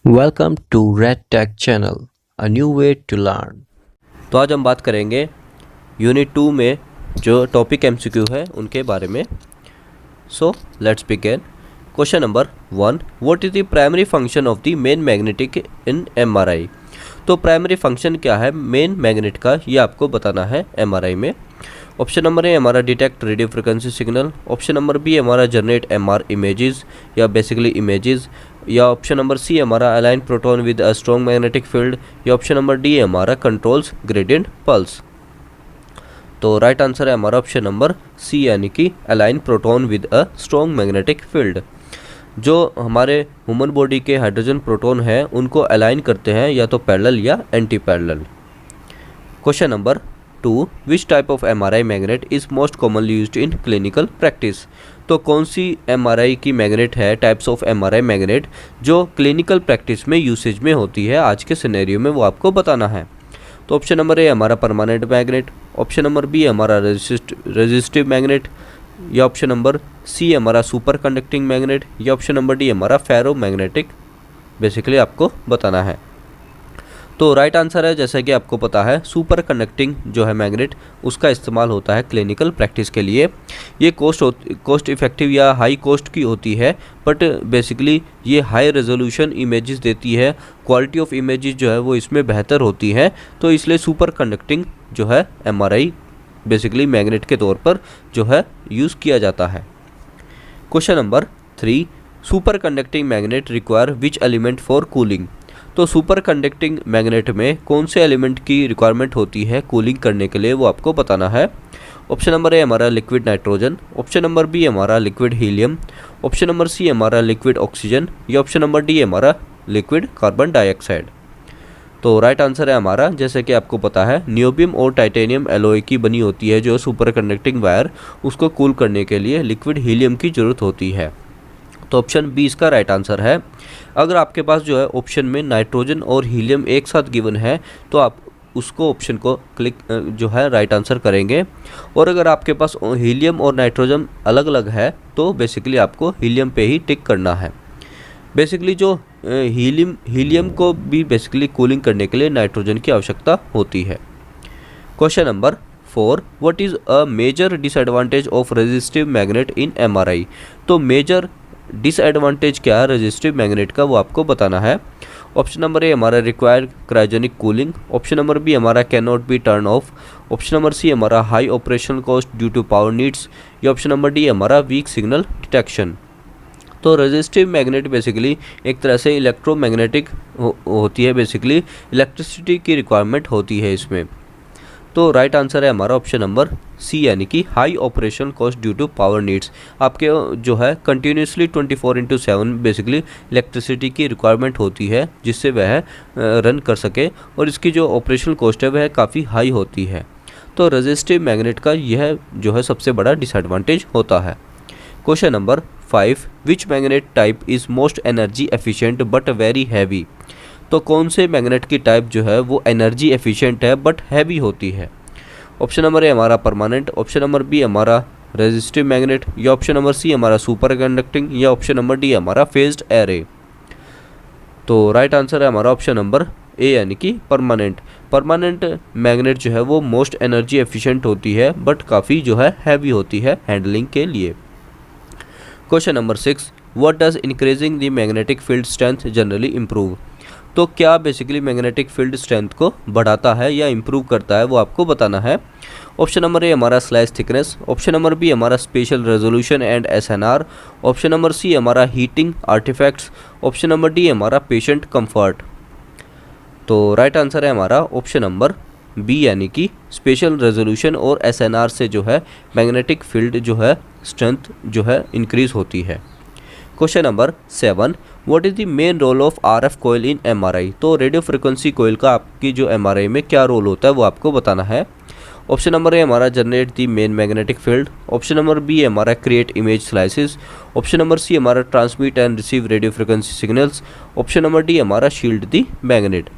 Welcome to Red Tech channel, a new way to learn. तो आज हम बात करेंगे यूनिट 2 में जो टॉपिक एमसीक्यू है उनके बारे में। So let's begin. Question number 1, what is the primary function of the main magnetic in MRI. तो प्राइमरी फंक्शन क्या है मेन मैग्नेट का, ये आपको बताना है एमआरआई में। ऑप्शन नंबर ए हमारा detect radio frequency signal. Option number B हमारा जनरेट एमआर इमेजेस या बेसिकली इमेजेस। या ऑप्शन नंबर सी हमारा align proton with a strong magnetic field. या ऑप्शन नंबर डी हमारा कंट्रोल्स ग्रेडियंट पल्स। तो right answer है हमारा ऑप्शन नंबर सी यानी कि align proton with a strong magnetic field. जो हमारे ह्यूमन बॉडी के हाइड्रोजन प्रोटॉन हैं उनको अलाइन करते हैं या तो पैरेलल या anti parallel. Question number 2, which type of MRI magnet is most commonly used in clinical practice. तो कौन सी एमआरआई की मैग्नेट है, टाइप्स ऑफ एमआरआई मैग्नेट जो क्लिनिकल प्रैक्टिस में यूसेज में होती है आज के सिनेरियो में, वो आपको बताना है। तो ऑप्शन नंबर ए हमारा permanent magnet. Option number B हमारा रेजिस्टिव मैग्नेट। या ऑप्शन नंबर सी हमारा सुपर कंडक्टिंग मैग्नेट। या ऑप्शन नंबर डी हमारा फेरो मैग्नेटिक बेसिकली आपको बताना है। तो राइट आंसर है, जैसा कि आपको पता है, सुपर कंडक्टिंग जो है मैग्नेट उसका इस्तेमाल होता है क्लिनिकल प्रैक्टिस के लिए। ये कॉस्ट इफेक्टिव या हाई कॉस्ट की होती है, बट बेसिकली ये हाई रेजोल्यूशन इमेजेस देती है। क्वालिटी ऑफ इमेजेस जो है वो इसमें बेहतर होती है, तो इसलिए सुपर कंडक्टिंग जो है एमआरआई बेसिकली मैग्नेट के तौर पर जो है यूज़ किया जाता है। Question number 3, super conducting magnet require which element for cooling. तो सुपर कंडक्टिंग मैग्नेट में कौन से एलिमेंट की रिक्वायरमेंट होती है कूलिंग करने के लिए, वो आपको बताना है। ऑप्शन नंबर ए हमारा liquid nitrogen. Option number B हमारा liquid helium. Option number C हमारा लिक्विड ऑक्सीजन। या ऑप्शन नंबर डी हमारा लिक्विड कार्बन डाइऑक्साइड। तो राइट आंसर है हमारा, जैसे कि आपको पता है, नियोबियम और टाइटेनियम एलॉय की बनी होती है जो सुपर कंडक्टिंग वायर, उसको कूल करने के लिए लिक्विड हीलियम की ज़रूरत होती है। तो ऑप्शन बी इसका राइट आंसर है। अगर आपके पास जो है ऑप्शन में नाइट्रोजन और हीलियम एक साथ गिवन है तो आप उसको ऑप्शन को क्लिक जो है राइट आंसर करेंगे। और अगर आपके पास हीलियम और नाइट्रोजन अलग अलग है तो बेसिकली आपको हीलियम पे ही टिक करना है। बेसिकली जो हीलियम को भी बेसिकली कूलिंग करने के लिए नाइट्रोजन की आवश्यकता होती है। Question number 4, what is a major disadvantage of resistive magnet in MRI. तो मेजर डिसएडवांटेज क्या है रेजिस्टिव मैग्नेट का, वो आपको बताना है। ऑप्शन नंबर ए हमारा required cryogenic cooling. Option number B हमारा can not be turn off. Option number C हमारा high operational cost due to power needs. या ऑप्शन नंबर डी हमारा वीक सिग्नल डिटेक्शन। तो रेजिस्टिव मैग्नेट बेसिकली एक तरह से electromagnetic होती है, बेसिकली इलेक्ट्रिसिटी की रिक्वायरमेंट होती है इसमें। तो राइट आंसर है हमारा ऑप्शन नंबर सी यानी कि high operational cost due to power needs. आपके जो है कंटिन्यूसली 24/7 बेसिकली इलेक्ट्रिसिटी की रिक्वायरमेंट होती है जिससे वह रन कर सके, और इसकी जो ऑपरेशनल कॉस्ट है वह काफ़ी हाई होती है। तो रेजिस्टिव मैग्नेट का यह जो है सबसे बड़ा डिसएडवांटेज होता है। Question number 5, which magnet type is most energy efficient but very heavy. तो कौन से मैग्नेट की टाइप जो है वो एनर्जी एफिशिएंट है बट हैवी होती है। ऑप्शन नंबर ए हमारा परमानेंट। ऑप्शन नंबर बी हमारा रेजिस्टिव मैग्नेट। या ऑप्शन नंबर सी हमारा सुपर कंडक्टिंग। या ऑप्शन नंबर डी हमारा फेज्ड एरे। तो राइट आंसर है हमारा ऑप्शन नंबर ए यानी कि परमानेंट। परमानेंट मैग्नेट जो है वो मोस्ट एनर्जी एफिशिएंट होती है बट काफ़ी जो है हैवी होती है हैंडलिंग के लिए। Question number 6, what does increasing the magnetic field strength generally improve. तो क्या बेसिकली मैग्नेटिक फील्ड स्ट्रेंथ को बढ़ाता है या इम्प्रूव करता है, वो आपको बताना है। ऑप्शन नंबर ए हमारा slice thickness. Option number B हमारा spatial resolution and SNR. Option number C हमारा heating artifacts. Option number D हमारा पेशेंट कंफर्ट। तो राइट आंसर है हमारा ऑप्शन नंबर बी यानी कि स्पेशल रेजोल्यूशन और एसएनआर से जो है मैग्नेटिक फील्ड जो है स्ट्रेंथ जो है इंक्रीज होती है। Question number 7, what is the main role of RF coil in MRI. तो रेडियो फ्रिक्वेंसी कोयल का आपकी जो एमआरआई में क्या रोल होता है वो आपको बताना है। ऑप्शन नंबर ए हमारा generate the main magnetic field. Option number B हमारा create image slices. Option number C हमारा transmit and receive radio frequency signals. Option number D हमारा शील्ड द मैग्नेट।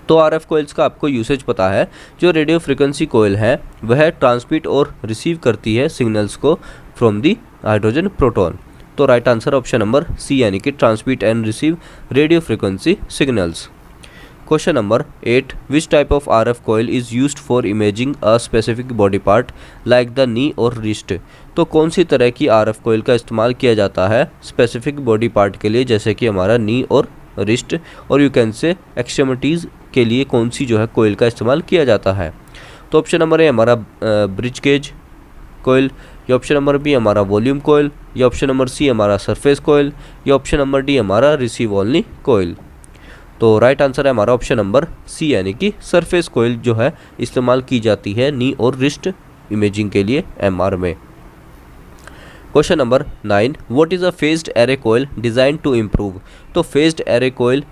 तो आरएफ कोयल्स का आपको usage पता है। जो रेडियो फ्रिक्वेंसी कोयल है वह ट्रांसमिट और रिसीव करती है सिग्नल्स को फ्रॉम दी हाइड्रोजन प्रोटॉन। तो right answer option number C यानी कि transmit and receive radio frequency signals. Question number 8, which type of RF coil is used for imaging a specific body part like the knee और wrist. तो कौन सी तरह की RF coil का इस्तेमाल किया जाता है स्पेसिफिक बॉडी पार्ट के लिए, जैसे कि हमारा नी और रिस्ट, और यू कैन से एक्सट्रीमिटीज़ के लिए कौन सी जो है कोयल का इस्तेमाल किया जाता है। तो ऑप्शन नंबर ए हमारा ब्रिज गेज कोयल, या ऑप्शन नंबर बी हमारा वॉल्यूम कोयल, या ऑप्शन नंबर सी हमारा सरफेस कोयल, या ऑप्शन नंबर डी हमारा रिसीव ओनली कोयल। तो राइट आंसर है हमारा ऑप्शन नंबर सी यानी कि सरफेस कोयल जो है इस्तेमाल की जाती है नी और रिस्ट इमेजिंग के लिए MR में। Question number 9, what is a phased array coil design to improve. तो फेज्ड एरे कोयल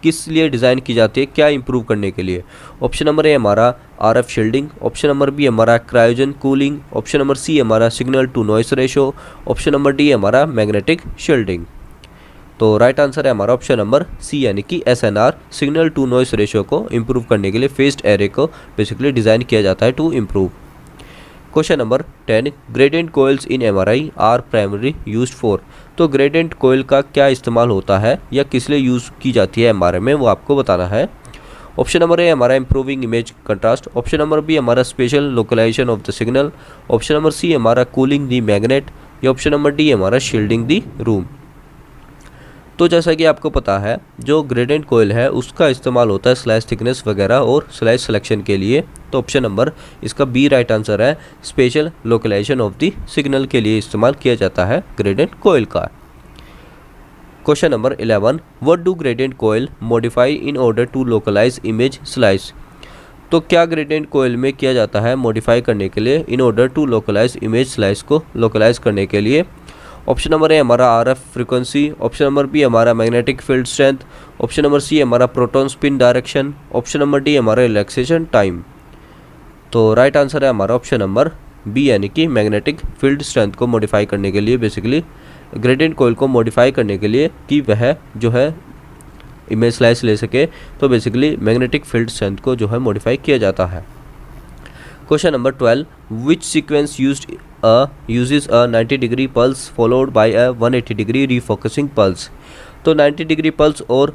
किस लिए डिज़ाइन की जाती है, क्या इंप्रूव करने के लिए। ऑप्शन नंबर ए हमारा RF shielding, option number B हमारा cryogen cooling, option number C हमारा signal to noise ratio, option number D हमारा मैग्नेटिक शील्डिंग। तो राइट आंसर है हमारा ऑप्शन नंबर सी यानी कि SNR signal to noise ratio को इम्प्रूव करने के लिए फेज्ड एरे को बेसिकली डिज़ाइन किया जाता है to improve. Question number 10, gradient coils in MRI are primary used for. तो ग्रेडियंट कोयल का क्या इस्तेमाल होता है या किस लिए यूज़ की जाती है MRI में, वो आपको बताना है। ऑप्शन नंबर ए हमारा improving image contrast, option number B हमारा spatial localization of the signal, option number C हमारा कूलिंग द मैग्नेट, या ऑप्शन नंबर डी हमारा शील्डिंग द रूम। तो जैसा कि आपको पता है जो ग्रेडियंट कोयल है उसका इस्तेमाल होता है स्लाइस थिकनेस वगैरह और स्लाइस सिलेक्शन के लिए। तो ऑप्शन नंबर इसका बी राइट आंसर है, special localization of the signal के लिए इस्तेमाल किया जाता है ग्रेडियंट कोयल का। Question number 11, what do gradient coil modify in order to localize image slice. तो क्या ग्रेडियंट कोयल में किया जाता है मॉडिफाई करने के लिए in order to localize image slice को लोकलाइज करने के लिए। ऑप्शन नंबर ए हमारा RF frequency, option number B हमारा magnetic field strength, option number C हमारा proton spin direction, option number D हमारा रिलैक्सेशन टाइम। तो राइट आंसर है हमारा ऑप्शन नंबर बी यानी कि मैग्नेटिक फील्ड स्ट्रेंथ को मॉडिफाई करने के लिए, बेसिकली ग्रेडियंट कोयल को मॉडिफाई करने के लिए कि वह जो है इमेज स्लाइस ले सके, तो बेसिकली मैग्नेटिक फील्ड स्ट्रेंथ को जो है मॉडिफाई किया जाता है। Question number 12, which sequence uses a 90 degree pulse followed by a 180 degree refocusing pulse। तो 90 डिग्री पल्स और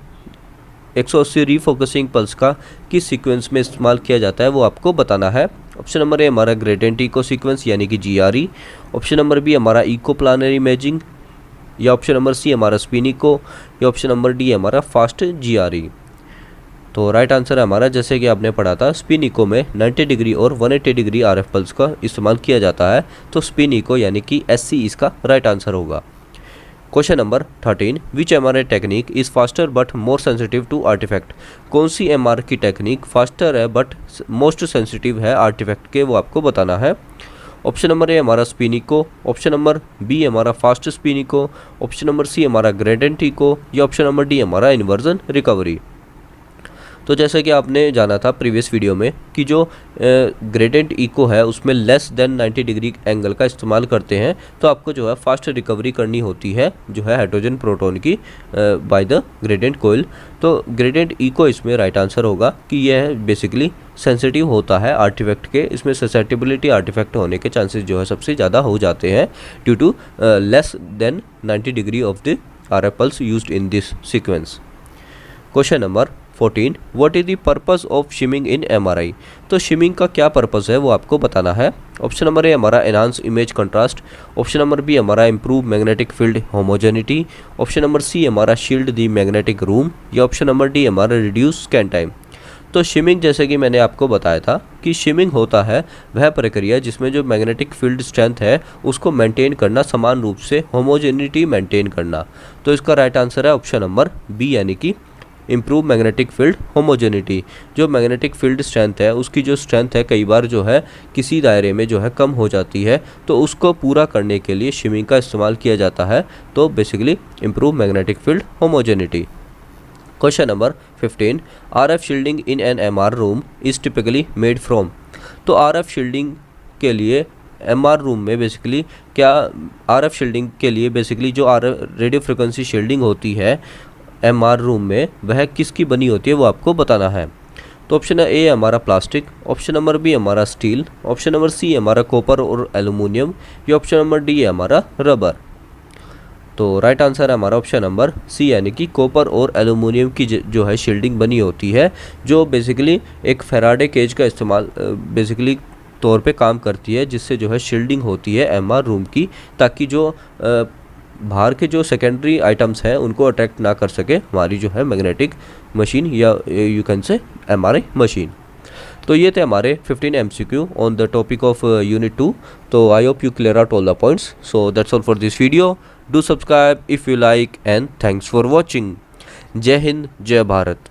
180 रीफोकसिंग पल्स का किस सीक्वेंस में इस्तेमाल किया जाता है वो आपको बताना है। ऑप्शन नंबर ए हमारा ग्रेडियंट इको सीक्वेंस यानी कि GRE, ऑप्शन नंबर बी हमारा इको प्लानरी इमेजिंग, या ऑप्शन नंबर सी हमारा स्पिन इको, या ऑप्शन नंबर डी हमारा फास्ट GRE। तो राइट आंसर है हमारा, जैसे कि आपने पढ़ा था, स्पिन इको में 90 डिग्री और 180 डिग्री RF पल्स का इस्तेमाल किया जाता है। तो स्पिन इको यानी कि SC इसका राइट आंसर होगा। Question number 13, which MRI technique is faster but more sensitive to artifact. कौन सी MR की टेक्निक फास्टर है बट मोस्ट सेंसिटिव है आर्टिफैक्ट के, वो आपको बताना है। ऑप्शन नंबर ए हमारा spin echo, option number B हमारा fast spin echo, option number C हमारा ग्रेडियंट इको, या ऑप्शन नंबर डी हमारा इन्वर्जन रिकवरी। तो जैसे कि आपने जाना था प्रीवियस वीडियो में कि जो ग्रेडियंट इको है उसमें लेस देन 90 डिग्री एंगल का इस्तेमाल करते हैं, तो आपको जो है फास्ट रिकवरी करनी होती है जो है हाइड्रोजन प्रोटॉन की बाय द ग्रेडियंट कोयल। तो ग्रेडियंट इको इसमें राइट आंसर होगा कि यह बेसिकली सेंसिटिव होता है आर्टिफैक्ट के, इसमें ससेप्टिबिलिटी आर्टिफैक्ट होने के चांसेस जो है सबसे ज़्यादा हो जाते हैं due to less than 90 degree of the RF pulse used in this sequence. Question number 14, what is the purpose of shimming in MRI। तो शिमिंग का क्या पर्पस है वो आपको बताना है। ऑप्शन नंबर ए हमारा enhance image contrast, option number B हमारा improve magnetic field homogeneity, option number C हमारा शील्ड द मैग्नेटिक रूम, या ऑप्शन नंबर डी हमारा रिड्यूस स्कैन टाइम। तो शिमिंग जैसे कि मैंने आपको बताया था कि शिमिंग होता है वह प्रक्रिया जिसमें जो मैग्नेटिक फील्ड स्ट्रेंथ है उसको मेंटेन करना, समान रूप से होमोजेनिटी मेंटेन करना। तो इसका राइट आंसर है ऑप्शन नंबर बी यानी कि इम्प्रूव मैग्नेटिक फील्ड होमोजेनिटी। जो मैग्नेटिक फील्ड स्ट्रेंथ है उसकी जो स्ट्रेंथ है कई बार जो है किसी दायरे में जो है कम हो जाती है, तो उसको पूरा करने के लिए शिमिंग का इस्तेमाल किया जाता है। तो basically improve magnetic field homogeneity. Question number 15, RF shielding in an MR room is typically made from. तो RF शील्डिंग के लिए MR रूम में बेसिकली क्या RF शील्डिंग के लिए बेसिकली जो रेडियो फ्रिक्वेंसी शील्डिंग होती है MR रूम में वह किसकी बनी होती है वो आपको बताना है। तो ऑप्शन ए हमारा प्लास्टिक, ऑप्शन नंबर बी हमारा स्टील, ऑप्शन नंबर सी हमारा कॉपर और एल्यूमिनियम, या ऑप्शन नंबर डी हमारा रबर। तो राइट आंसर है हमारा ऑप्शन नंबर सी, यानी कि कॉपर और एल्यूमिनियम की जो है शील्डिंग बनी होती है, जो बेसिकली एक फेराडे केज का इस्तेमाल बेसिकली तौर पे काम करती है, जिससे जो है शील्डिंग होती है एमआर रूम की, ताकि जो बाहर के जो सेकेंडरी आइटम्स हैं उनको अट्रैक्ट ना कर सके हमारी जो है मैग्नेटिक मशीन या you can say MRI machine. तो ये थे हमारे 15 MCQ on the topic of unit 2। तो I hope you clear out all the points. So that's all for this video. Do subscribe if you like and thanks for watching. जय हिंद, जय भारत।